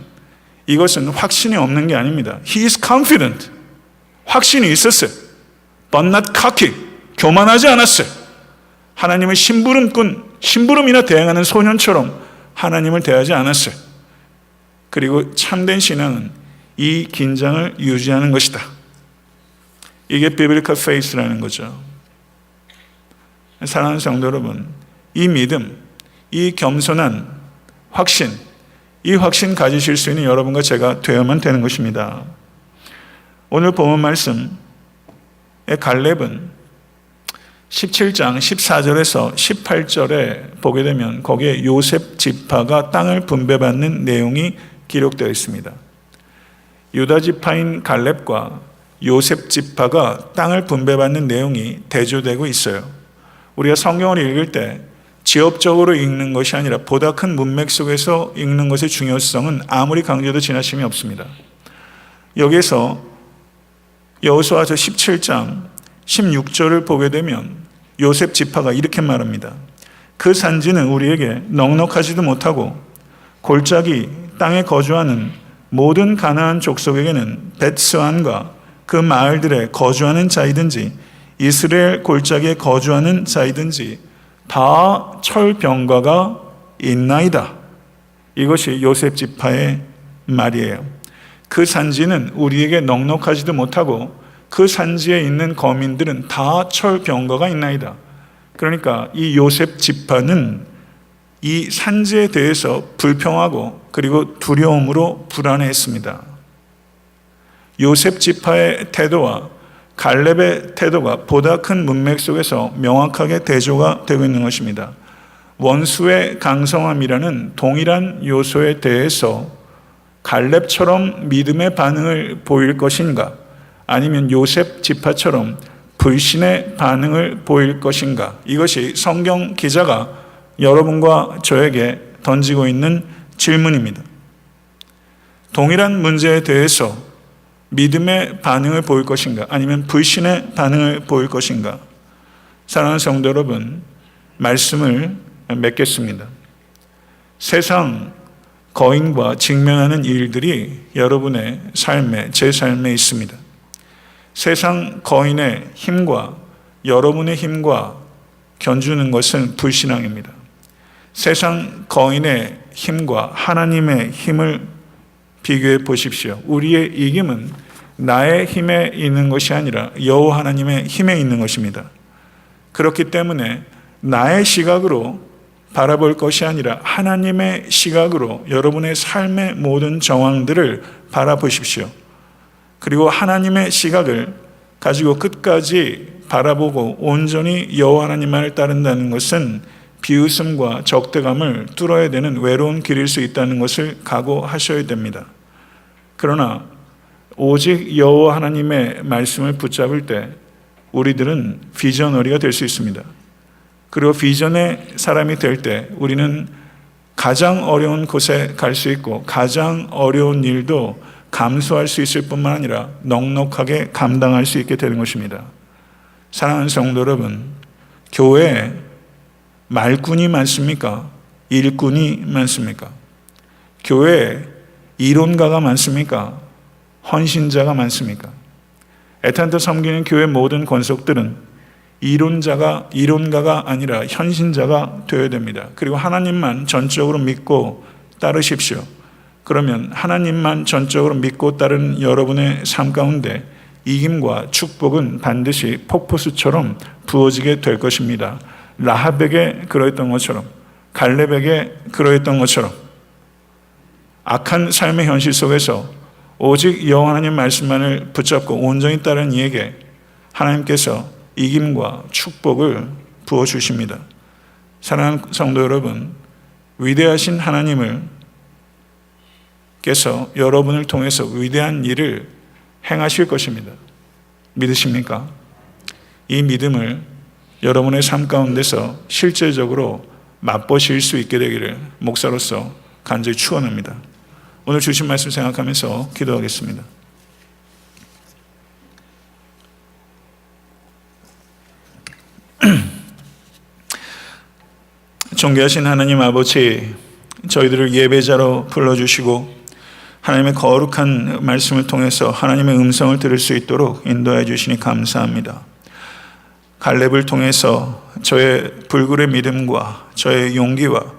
이것은 확신이 없는 게 아닙니다. He is confident. 확신이 있었어요. But not cocky. 교만하지 않았어요. 하나님을 심부름이나 대행하는 소년처럼 하나님을 대하지 않았어요. 그리고 참된 신앙은 이 긴장을 유지하는 것이다. 이게 biblical faith라는 거죠. 사랑하는 성도 여러분, 이 믿음, 이 겸손한 확신, 이 확신 가지실 수 있는 여러분과 제가 되어야만 되는 것입니다. 오늘 본문 말씀의 갈렙은 17장 14절에서 18절에 보게 되면 거기에 요셉 지파가 땅을 분배받는 내용이 기록되어 있습니다. 유다 지파인 갈렙과 요셉 지파가 땅을 분배받는 내용이 대조되고 있어요. 우리가 성경을 읽을 때 지엽적으로 읽는 것이 아니라 보다 큰 문맥 속에서 읽는 것의 중요성은 아무리 강조해도 지나침이 없습니다. 여기에서 여호수아서 17장 16절을 보게 되면 요셉 지파가 이렇게 말합니다. 그 산지는 우리에게 넉넉하지도 못하고 골짜기 땅에 거주하는 모든 가나안 족속에게는 벳스안과 그 마을들에 거주하는 자이든지 이스라엘 골짜기에 거주하는 자이든지 다 철병가가 있나이다. 이것이 요셉 지파의 말이에요. 그 산지는 우리에게 넉넉하지도 못하고 그 산지에 있는 거민들은 다 철병가가 있나이다. 그러니까 이 요셉 지파는 이 산지에 대해서 불평하고 그리고 두려움으로 불안해했습니다. 요셉 지파의 태도와 갈렙의 태도가 보다 큰 문맥 속에서 명확하게 대조가 되고 있는 것입니다. 원수의 강성함이라는 동일한 요소에 대해서 갈렙처럼 믿음의 반응을 보일 것인가, 아니면 요셉 지파처럼 불신의 반응을 보일 것인가, 이것이 성경 기자가 여러분과 저에게 던지고 있는 질문입니다. 동일한 문제에 대해서 믿음의 반응을 보일 것인가, 아니면 불신의 반응을 보일 것인가? 사랑하는 성도 여러분, 말씀을 맺겠습니다. 세상 거인과 직면하는 일들이 여러분의 삶에, 제 삶에 있습니다. 세상 거인의 힘과 여러분의 힘과 견주는 것은 불신앙입니다. 세상 거인의 힘과 하나님의 힘을 비교해 보십시오. 우리의 이김은 나의 힘에 있는 것이 아니라 여호와 하나님의 힘에 있는 것입니다. 그렇기 때문에 나의 시각으로 바라볼 것이 아니라 하나님의 시각으로 여러분의 삶의 모든 정황들을 바라보십시오. 그리고 하나님의 시각을 가지고 끝까지 바라보고 온전히 여호와 하나님만을 따른다는 것은 비웃음과 적대감을 뚫어야 되는 외로운 길일 수 있다는 것을 각오하셔야 됩니다. 그러나 오직 여호와 하나님의 말씀을 붙잡을 때 우리들은 비전어리가 될 수 있습니다. 그리고 비전의 사람이 될 때 우리는 가장 어려운 곳에 갈 수 있고 가장 어려운 일도 감수할 수 있을 뿐만 아니라 넉넉하게 감당할 수 있게 되는 것입니다. 사랑하는 성도 여러분, 교회에 말꾼이 많습니까? 일꾼이 많습니까? 교회에 이론가가 많습니까? 헌신자가 많습니까? 애타한테 섬기는 교회 모든 권속들은 이론가가 아니라 현신자가 되어야 됩니다. 그리고 하나님만 전적으로 믿고 따르십시오. 그러면 하나님만 전적으로 믿고 따른 여러분의 삶 가운데 이김과 축복은 반드시 폭포수처럼 부어지게 될 것입니다. 라합에게 그러했던 것처럼, 갈렙에게 그러했던 것처럼 악한 삶의 현실 속에서 오직 여호와 하나님 말씀만을 붙잡고 온전히 따른 이에게 하나님께서 이김과 축복을 부어주십니다. 사랑하는 성도 여러분, 위대하신 하나님을 께서 여러분을 통해서 위대한 일을 행하실 것입니다. 믿으십니까? 이 믿음을 여러분의 삶 가운데서 실제적으로 맛보실 수 있게 되기를 목사로서 간절히 축원합니다. 오늘 주신 말씀 생각하면서 기도하겠습니다. 존귀하신 하나님 아버지, 저희들을 예배자로 불러주시고 하나님의 거룩한 말씀을 통해서 하나님의 음성을 들을 수 있도록 인도해 주시니 감사합니다. 갈렙을 통해서 저의 불굴의 믿음과 저의 용기와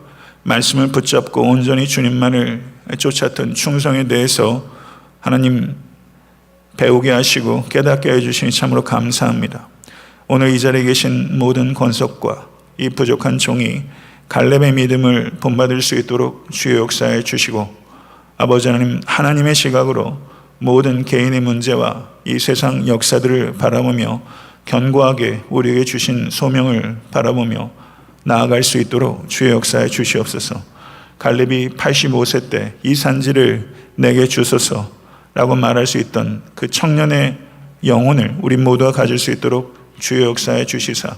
말씀을 붙잡고 온전히 주님만을 쫓았던 충성에 대해서 하나님 배우게 하시고 깨닫게 해주시니 참으로 감사합니다. 오늘 이 자리에 계신 모든 권속과 이 부족한 종이 갈렙의 믿음을 본받을 수 있도록 주의 역사해 주시고, 아버지 하나님, 하나님의 시각으로 모든 개인의 문제와 이 세상 역사들을 바라보며 견고하게 우리에게 주신 소명을 바라보며 나아갈 수 있도록 주의 역사에 주시옵소서. 갈렙이 85세 때 이 산지를 내게 주소서 라고 말할 수 있던 그 청년의 영혼을 우리 모두가 가질 수 있도록 주의 역사에 주시사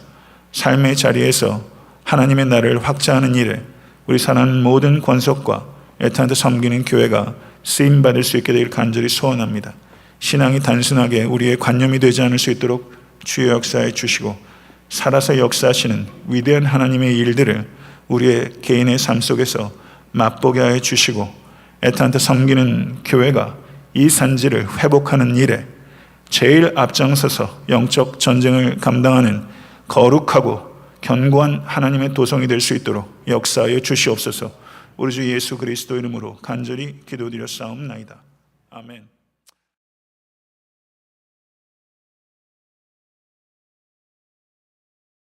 삶의 자리에서 하나님의 나라를 확장하는 일에 우리 사랑하는 모든 권속과 애타한테 섬기는 교회가 쓰임받을 수 있게 되길 간절히 소원합니다. 신앙이 단순하게 우리의 관념이 되지 않을 수 있도록 주의 역사에 주시고, 살아서 역사하시는 위대한 하나님의 일들을 우리의 개인의 삶 속에서 맛보게 하여 주시고, 애타한테 섬기는 교회가 이 산지를 회복하는 일에 제일 앞장서서 영적 전쟁을 감당하는 거룩하고 견고한 하나님의 도성이 될 수 있도록 역사하여 주시옵소서. 우리 주 예수 그리스도 이름으로 간절히 기도드렸사옵나이다. 아멘.